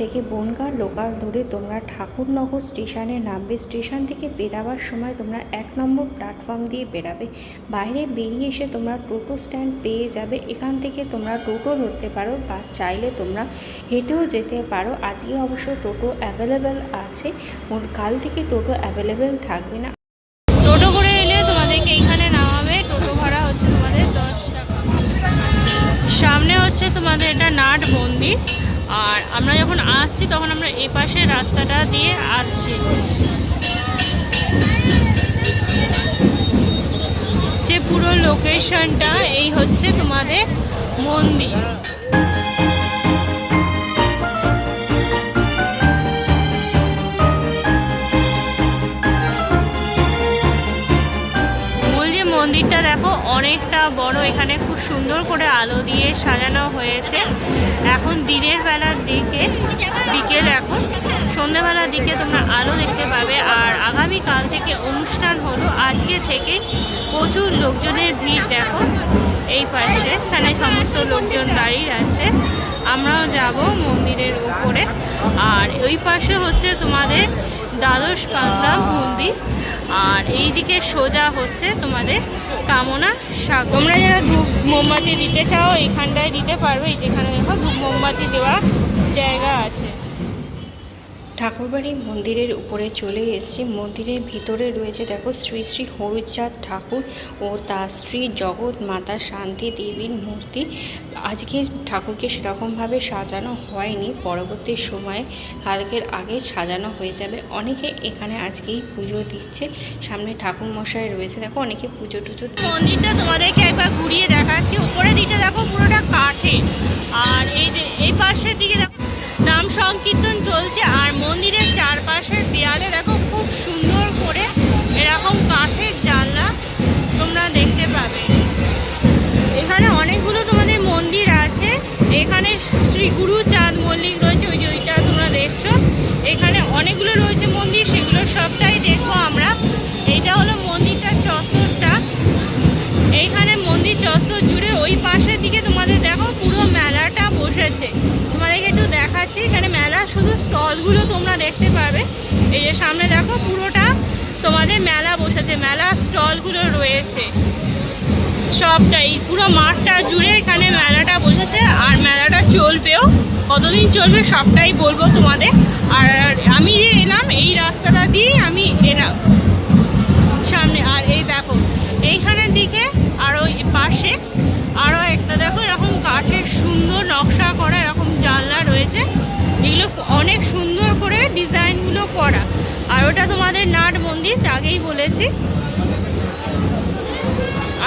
থেকে বনগাঁ লোকাল ধরে তোমরা ঠাকুরনগর স্টেশনে নামবে। স্টেশন থেকে বেরাবার সময় তোমরা 1 নম্বর প্ল্যাটফর্ম দিয়ে বেরাবে। বাইরে বেরিয়ে এসে তোমরা টোটো স্ট্যান্ড পেয়ে যাবে। এখান থেকে তোমরা টোটো ধরতে পারো বা চাইলে তোমরা হেঁটেও যেতে পারো। আজকে অবশ্য টোটো অ্যাভেলেবেল আছে, কাল থেকে টোটো অ্যাভেলেবেল থাকবে না। টোটো করে এলে তোমাদেরকে এইখানে নামাবে। টোটো ভাড়া হচ্ছে তোমাদের 10 টাকা। সামনে হচ্ছে তোমাদের এটা নাট মন্দির। আর আমরা যখন আসছি তখন আমরা এই পাশে রাস্তাটা দিয়ে আসছি। যে পুরো লোকেশনটা এই হচ্ছে তোমাদের মন্দির। মন্দিরটা দেখো অনেকটা বড়। এখানে খুব সুন্দর করে আলো দিয়ে সাজানো হয়েছে। এখন দিনের বেলার দিকে বিকেল, এখন সন্ধ্যাবেলার দিকে তোমরা আলো দেখতে পাবে। আর আগামীকাল থেকে অনুষ্ঠান হলো। আজকে থেকে প্রচুর লোকজনের ভিড় দেখো এই পাশে। এখানে সমস্ত লোকজন দাঁড়িয়ে আছে। আমরাও যাব মন্দিরের উপরে। আর ওই পাশে হচ্ছে তোমাদের দ্বাদশ পাগলা মন্দির। আর এইদিকে সোজা হচ্ছে তোমাদের কামনা শাক। তোমরা যারা ধূপ মোমবাতি দিতে চাও এখানটায় দিতে পারবে। এই যেখানে দেখো ধূপ মোমবাতি দেওয়ার জায়গা আছে। ঠাকুরবাড়ি মন্দিরের উপরে চলে এসেছি। মন্দিরের ভিতরে রয়েছে দেখো শ্রী শ্রী হরিচাঁদ ঠাকুর ও তার স্ত্রী জগৎ মাতা শান্তি দেবীর মূর্তি। আজকে ঠাকুরকে সেরকমভাবে সাজানো হয়নি, পরবর্তী সময়ে কালকের আগে সাজানো হয়ে যাবে। অনেকে এখানে আজকেই পুজো দিচ্ছে। সামনে ঠাকুর মশাই রয়েছে দেখো, অনেকে পুজো টুজো। মন্দিরটা তোমাদেরকে একবার ঘুরিয়ে দেখাচ্ছি। উপরের দিকে দেখো পুরোটা কাঠে। আর এই যে এই পাশের দিকে দেখো নাম সংকীর্তন চলছে। আর মন্দিরের চারপাশের দেয়ালে দেখো খুব সুন্দর করে এরকম কাঠের জানলা তোমরা দেখতে পাবে। এখানে অনেকগুলো তোমাদের মন্দির আছে। এখানে শ্রী গুরুচাঁদ মল্লিক রয়েছে, ওই যে ওইটা তোমরা দেখছো। এখানে অনেকগুলো রয়েছে মন্দির, সেগুলো সবটাই দেখবো আমরা। এইটা হলো মন্দিরটার চত্বরটা। এইখানে মন্দির চত্বর জুড়ে ওই পাশের দিকে তোমাদের দেখো পুরো মেলাটা বসেছে। তোমাদেরকে একটু দেখাচ্ছি। এখানে মেলা শুধু স্টলগুলো তোমরা দেখতে পাবে। এই যে সামনে দেখো পুরোটা তোমাদের মেলা বসেছে, মেলা স্টলগুলো রয়েছে সবটাই। পুরো মাঠটা জুড়ে এখানে মেলাটা বসেছে। আর মেলাটা চলবেও, কতদিন চলবে সবটাই বলবো তোমাদের। আর আমি যে এলাম এই রাস্তাটা দিয়েই আমি এলাম সামনে। আর এই দেখো এইখানের দিকে আর ওই পাশে আরও একটা দেখো এরকম কাঠের সুন্দর নকশা করা এরকম জানলা রয়েছে। এগুলো অনেক সুন্দর করে ডিজাইনগুলো করা। আর ওটা তোমাদের নাট মন্দির, আগেই বলেছি।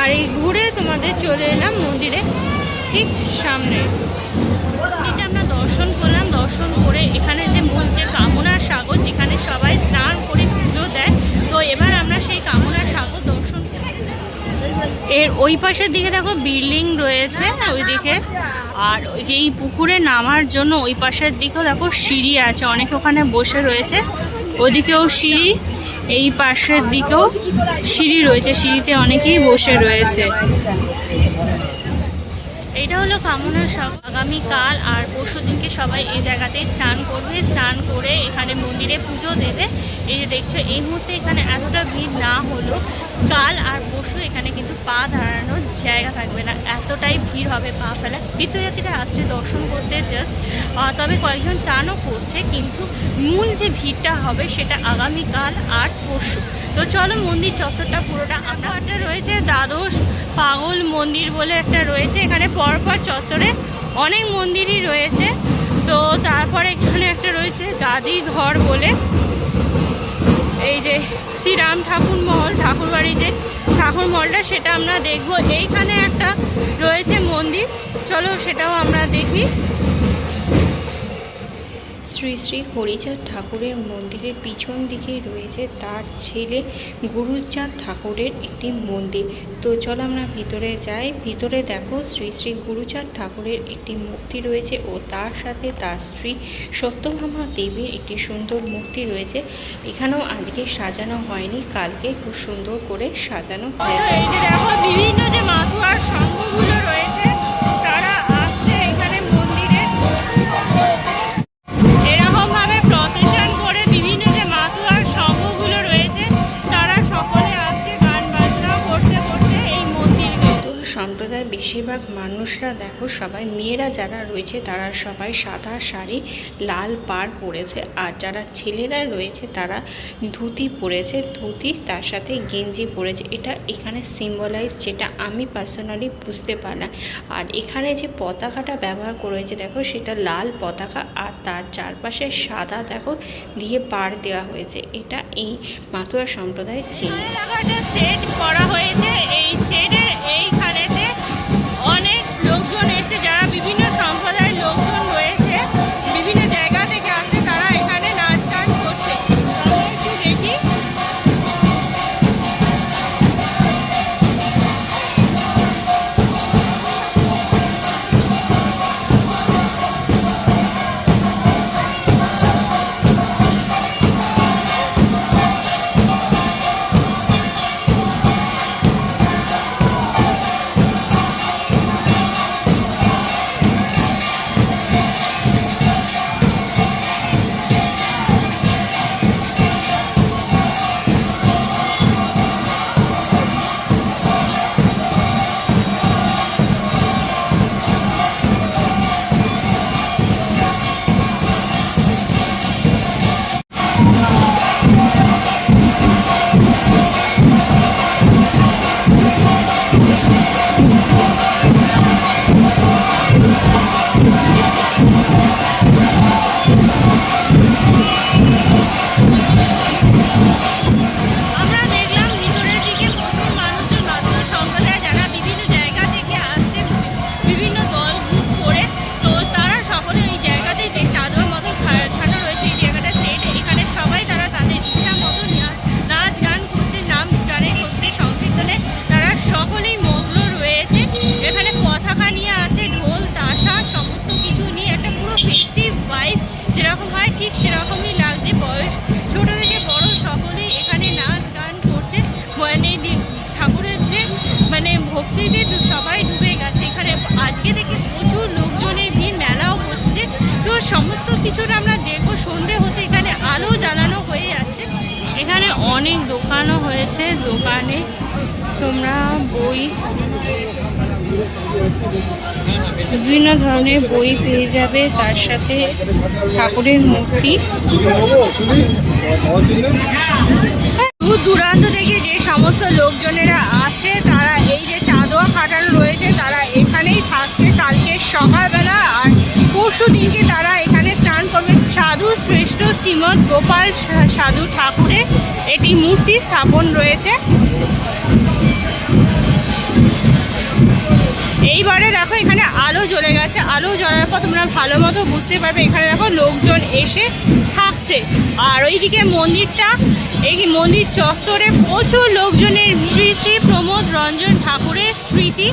আর এই ঘুরে তোমাদের চলে এলাম মন্দিরে ঠিক সামনে। এটা আমরা দর্শন করলাম। দর্শন করে এখানে যে মূল যে কামনার সাগর, যেখানে সবাই স্নান করে পুজো দেয়, তো এবার আমরা সেই কামনার সাগর দর্শন। এর ওই পাশের দিকে দেখো বিল্ডিং রয়েছে ওইদিকে। আর এই পুকুরে নামার জন্য ওই পাশের দিকেও দেখো সিঁড়ি আছে, অনেকে ওখানে বসে রয়েছে। ওদিকেও সিঁড়ি, এই পাশের দিকেও সিঁড়ি রয়েছে, সিঁড়িতে অনেকেই বসে রয়েছে। এটা হলো কামনা সাগর। আগামীকাল আর পরশু দিনকে সবাই এই জায়গাতেই স্নান করবে। স্নান করে এখানে মন্দিরে পুজো দেবে। এই যে দেখছো এই মুহূর্তে এখানে এতটা ভিড় না হলো, কাল আর পরশু এখানে কিন্তু পা দাঁড়ানোর জায়গা থাকবে না, এতটাই ভিড় হবে পা ফেলা। তীর্থযাত্রীরা আসছে দর্শন করতে জাস্ট, তবে কয়েকজন চানও করছে। কিন্তু মূল যে ভিড়টা হবে সেটা আগামীকাল আর পরশু। তো চলো মন্দির চত্বরটা পুরোটা আমরা। একটা রয়েছে দ্বাদশ পাগল মন্দির বলে একটা রয়েছে। এখানে পরপর চত্বরে অনেক মন্দিরই রয়েছে। তো তারপরে এখানে একটা রয়েছে দাদিঘর বলে। এই যে শ্রীরাম ঠাকুর মহল, ঠাকুরবাড়ি যে ঠাকুর মহলটা সেটা আমরা দেখব। এইখানে একটা রয়েছে মন্দির, চলো সেটাও আমরা দেখি। শ্রী শ্রী হরিচাঁদ ঠাকুরের মন্দিরের পিছন দিকে রয়েছে তার ছেলে গুরুচাঁদ ঠাকুরের একটি মন্দির। তো চলো আমরা ভিতরে যাই। ভিতরে দেখো শ্রী শ্রী গুরুচাঁদ ঠাকুরের একটি মূর্তি রয়েছে ও তার সাথে তার স্ত্রী সত্যভামা দেবীর একটি সুন্দর মূর্তি রয়েছে। এখানেও আজকে সাজানো হয়নি, কালকে খুব সুন্দর করে সাজানো হয়েছে। এই যে দেখো বিভিন্ন যে মাতুয়ার সংঘগুলো রয়েছে তারা আসছে এখানে মন্দিরে। বেশিরভাগ মানুষরা দেখো সবাই মেয়েরা যারা রয়েছে তারা সবাই সাদা শাড়ি লাল পাড় পরেছে, আর যারা ছেলেরা রয়েছে তারা ধুতি পরেছে, ধুতি তার সাথে গেঞ্জি পরেছে। এটা এখানে সিম্বলাইজ, যেটা আমি পার্সোনালি বুঝতে পারলাম। আর এখানে যে পতাকাটা ব্যবহার করেছে দেখো সেটা লাল পতাকা, আর তার চারপাশে সাদা দেখো দিয়ে পাড় দেওয়া হয়েছে। এটা এই মাতুয়া সম্প্রদায়ের চিহ্ন। সেট করা হয়েছে, এই সেটে এইখানেতে অনেক লোকজন এসে, যারা বিভিন্ন সম্প্রদায়ের লোকজন রয়েছে, বিভিন্ন জায়গা থেকে আসে, তারা এখানে নাচ গান করছে। আমরা একটু দেখি। আমরা দেখলাম ভিতরের দিকে প্রচুর মানুষজন, মাতুয়া সম্প্রদায় যারা বিভিন্ন জায়গা থেকে আসছে, বিভিন্ন দল গ্রুপ করে, তো তারা সকলে এই জায়গাতেই যে চাদর মতো ছাড়ানো রয়েছে, এই জায়গাটা সেট, এখানে সবাই তারা তাদের ইচ্ছা মতো নাচ গান করছে, নাম গানে করছে, সংকীর্তনে তারা সকলেই মগ্ন রয়েছে। এখানে পতাকা নিয়ে আছে, ঢোল তাশা সমস্ত কিছু নিয়ে একটা পুরো ফেস্টিভ ভাইব যেরকম হয় ঠিক সেরকমই লাগছে। বয়স ছোট থেকে বড় সকলেই এখানে নাচ গান করছে, মানে ঠাকুরের যে মানে ভক্তিতে সবাই ডুবে গেছে। এখানে আজকে থেকে প্রচুর লোকজনের ভিড়, মেলাও বসছে। তো সমস্ত কিছুটা আমরা দেখবো। সন্ধে হতে এখানে আলো জ্বালানো হয়ে যাচ্ছে। এখানে অনেক দোকানও হয়েছে, দোকানে তোমরা বই, বিভিন্ন ধরনের বই পেয়ে যাবে, তার সাথে ঠাকুরের মূর্তি। দূর দূরান্ত থেকে যে সমস্ত লোকজনেরা আছে তারা এই যে চাঁদোয়া খাটানো রয়েছে তারা এখানেই থাকছে কালকে সকালবেলা, আর পরশু দিনকে তারা এখানে স্নান করবে। সাধু শ্রেষ্ঠ শ্রীমৎ গোপাল সাধু ঠাকুরের এটি মূর্তি স্থাপন রয়েছে। এইবারে দেখো এখানে আলো জ্বলে গেছে, আলো জ্বলার পর তোমরা ভালো মতো বুঝতে পারবে। এখানে দেখো লোকজন এসে থাকছে, আর ওইদিকে মন্দিরটা, এই মন্দির চত্বরে প্রচুর লোকজনের। শ্রী শ্রী প্রমোদ রঞ্জন ঠাকুরের স্মৃতি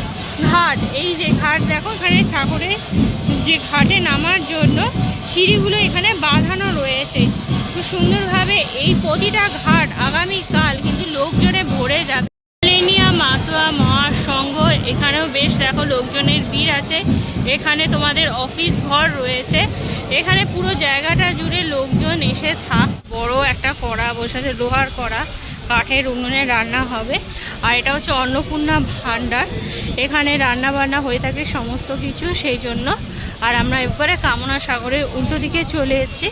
ঘাট, এই যে ঘাট দেখো, এখানে ঠাকুরের যে ঘাটে নামার জন্য সিঁড়িগুলো এখানে বাঁধানো রয়েছে খুব সুন্দরভাবে। এই প্রতিটা ঘাট আগামীকাল কিন্তু লোকজনে ভরে যাবে। মাতুয়া মহাসংঘ, এখানেও বেশ দেখো লোকজনের ভিড় আছে। এখানে তোমাদের অফিস ঘর রয়েছে, এখানে পুরো জায়গাটা জুড়ে লোকজন এসে থাক। বড় একটা কড়া বসেছে, লোহার কড়া, কাঠের উনুনে রান্না হবে। আর এটা হচ্ছে অন্নপূর্ণা ভাণ্ডার, এখানে রান্না বান্না হয়ে থাকে সমস্ত কিছু, সেই জন্য। আর আমরা এবারে কামনা সাগরের উল্টো দিকে চলে এসেছি।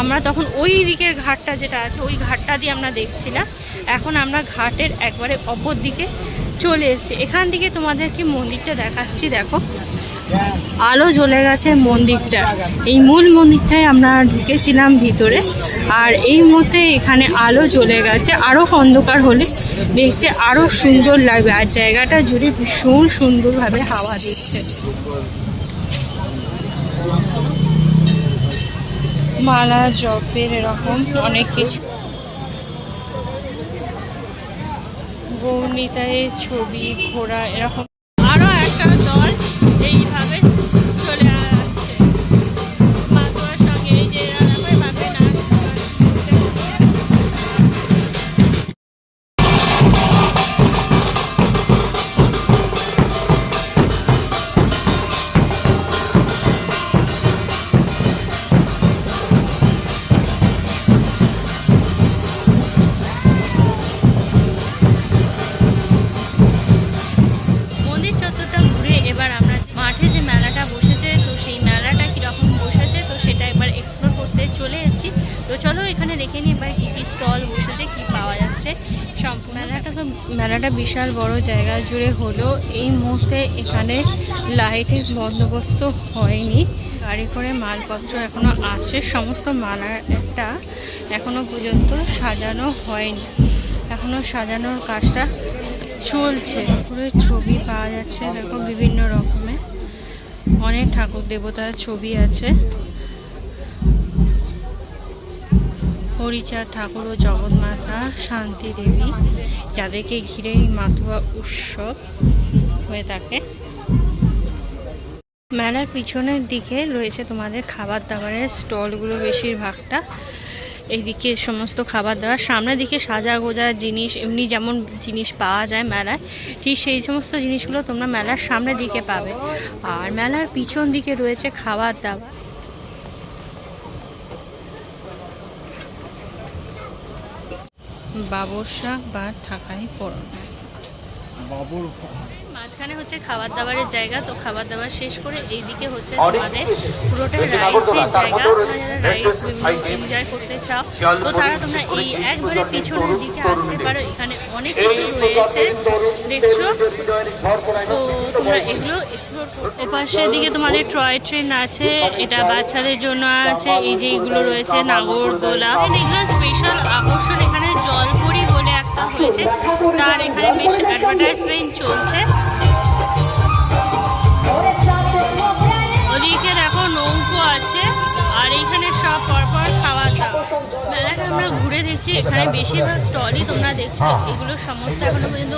আমরা তখন ওই দিকের ঘাটটা যেটা আছে ওই ঘাটটা দিয়ে আমরা দেখছিলাম, এখন আমরা ঘাটের একবারে অপর দিকে চলে এসেছি। এখান থেকে তোমাদেরকে মন্দিরটা দেখাচ্ছি। দেখো আলো জ্বলে গেছে মন্দিরটা, এই মূল মন্দিরটায় আমরা ঢুকেছিলাম ভিতরে, আর এই মুহূর্তে এখানে আলো জ্বলে গেছে। আরও অন্ধকার হলে দেখতে আরও সুন্দর লাগবে, আর জায়গাটা জুড়ে ভীষণ সুন্দরভাবে হাওয়া দিচ্ছে। মালা জপের এরকম অনেক কিছু, গৌরনিতাইয়ের ছবি, ঘোড়া, এরকম আরো একটা দল এইভাবে চলে আসছে মাতুয়ার সঙ্গে। এই যে রান্নাঘরে নাচ এখানে দেখে নিই এবার কী কী স্টল বসেছে, কী পাওয়া যাচ্ছে সম্পূর্ণ। মেলাটা বিশাল বড় জায়গা জুড়ে হলো। এই মুহূর্তে এখানে লাইটের বন্দোবস্ত হয়নি, গাড়ি করে মালপত্র এখনো আসছে। সমস্ত মেলাটা এখনো পর্যন্ত সাজানো হয়নি, এখনো সাজানোর কাজটা চলছে। ঠাকুরের ছবি পাওয়া যাচ্ছে, দেখো বিভিন্ন রকমের অনেক ঠাকুর দেবতার ছবি আছে। হরিচাঁদ ঠাকুর ও জগন্মাতা শান্তি দেবী, যাদেরকে ঘিরে এই মাতুয়া উৎসব হয়ে থাকে। মেলার পিছনের দিকে রয়েছে তোমাদের খাবার দাবারের স্টলগুলো, বেশিরভাগটা এইদিকে সমস্ত খাবার দাবার। সামনের দিকে সাজা গোজা জিনিস, এমনি যেমন জিনিস পাওয়া যায় মেলায়, ঠিক সেই সমস্ত জিনিসগুলো তোমরা মেলার সামনের দিকে পাবে। আর মেলার পিছন দিকে রয়েছে খাবার দাবার। বাবরশা বা ঢাকাই পড়ন, মাঝখানে হচ্ছে খাবার দাবারের জায়গা। তো খাবার দাবার শেষ করে এইদিকে হচ্ছে তোমাদের পুরোটা রাইসের জায়গা। তোমরা যারা রাইস এনজয় করতে চাও তো তারা তোমরা এই একবারে পিছনের দিকে আসতে পারো। এখানে অনেক কিছু রয়েছে দেখছো, তো তোমরা এগুলো এক্সপ্লোর করো। এপাশের দিকে তোমাদের টয় ট্রেন আছে, এটা বাচ্চাদের জন্য আছে। এই যে এগুলো রয়েছে নাগরদোলা, এগুলো স্পেশাল আকর্ষণ। এখানে জলপরি বলে একটা হয়েছে, তার এখানে বেশ অ্যাডভার্টাইজমেন্ট চলছে। ওদিকে দেখো নৌকো আছে, আর এইখানে সব পরপর খাওয়া দাওয়া। মেলাটা আমরা ঘুরে দেখছি, এখানে বেশিরভাগ স্টলই তোমরা দেখছো এগুলো সমস্ত এখনো পর্যন্ত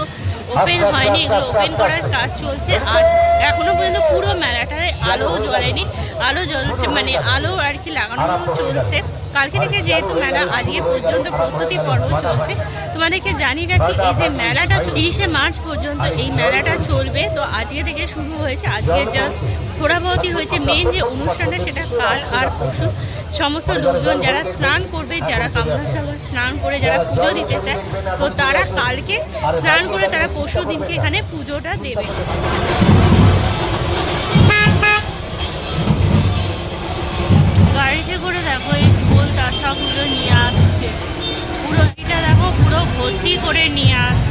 ওপেন হয়নি, এগুলো ওপেন করার কাজ চলছে। আর এখনো পর্যন্ত পুরো মেলাটায় আলোও জ্বলেনি, আলো জ্বলছে মানে আলো আর কি লাগানো চলছে। কালকে থেকে যেহেতু মেলা আজকে পর্যন্ত প্রস্তুতি পর্ব চলছে, তোমাদেরকে জানি রাখি এই যে মেলাটা 30শে মার্চ পর্যন্ত এই মেলাটা চলবে। তো আজকে থেকে শুরু হয়েছে, আজকে জাস্ট থোড়াবহতি হয়েছে। মেন যে অনুষ্ঠানটা সেটা কাল আর পরশু। সমস্ত লোকজন যারা স্নান করবে, যারা কামনা সাগর স্নান করে যারা পুজো দিতে চায়, তো তারা কালকে স্নান করে তারা পরশু দিনকে এখানে পুজোটা দেবে। গাড়িতে করে দেখো এই ঢোল তাশাগুলো নিয়ে আসছে, পুরো এটা দেখো পুরো ভর্তি করে নিয়ে আসছে।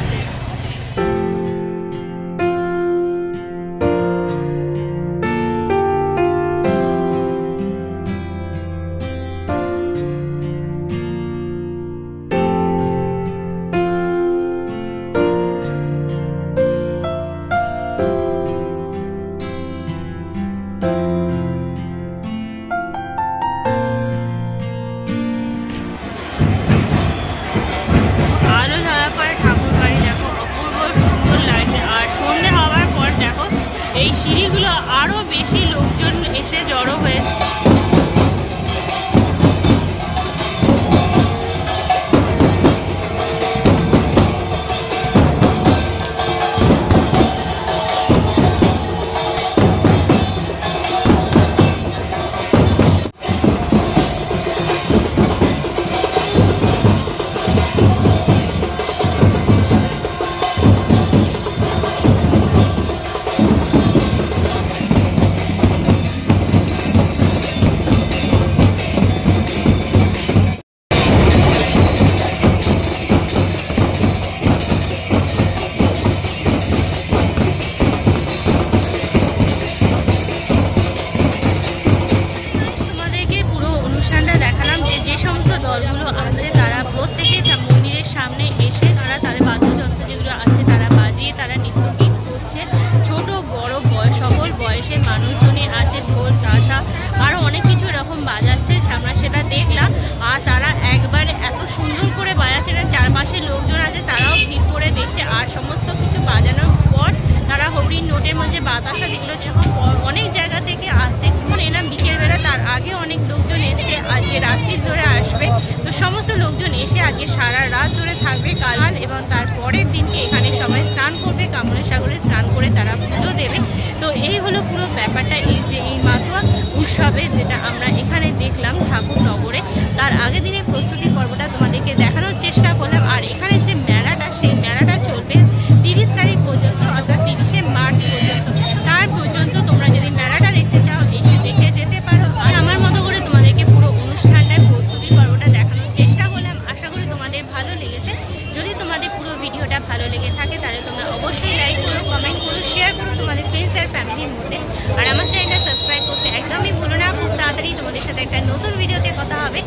এই সিঁড়িগুলো আরো বেশি লোকজন এসে জড়ো হয়েছে। বাতাসা যেগুলো যখন অনেক জায়গা থেকে আসে, এখন এলাম বিকেলবেলা, তার আগে অনেক লোকজন এসে আজকে রাত্রির ধরে আসবে। তো সমস্ত লোকজন এসে আজকে সারা রাত ধরে থাকবে কাল, এবং তার পরের দিনকে এখানে সবাই স্নান করবে, কামনা সাগরে স্নান করে তারা পুজো দেবে। তো এই হলো পুরো ব্যাপারটা, এই যে এই মাতুয়া উৎসবে যেটা আমরা এখানে দেখলাম ঠাকুরনগরে। তার আগের দিনের প্রস্তুতি পর্বটা তোমাদেরকে দেখানোর চেষ্টা করলাম। আর এখানে যে মেলাটা, সেই মেলাটা চলবে 30 তারিখ পর্যন্ত, অর্থাৎ 30শে মার্চ পর্যন্ত। তার পর্যন্ত তোমরা যদি মেলাটা দেখতে চাও এসে দেখে যেতে পারো। আর আমার মতো করে তোমাদেরকে পুরো অনুষ্ঠানটায় প্রস্তুতি পর্বটা দেখানোর ভিডিওটা ভালো লেগে থাকে তাহলে তোমরা অবশ্যই লাইক করো, কমেন্ট করো, শেয়ার করো তোমাদের ফ্রেন্ডস আর ফ্যামিলির মধ্যে। আর আমার চ্যানেলটা সাবস্ক্রাইব করতে একদমই ভুলো না। খুব তাড়াতাড়ি তোমাদের সাথে একটা নতুন ভিডিওতে কথা হবে।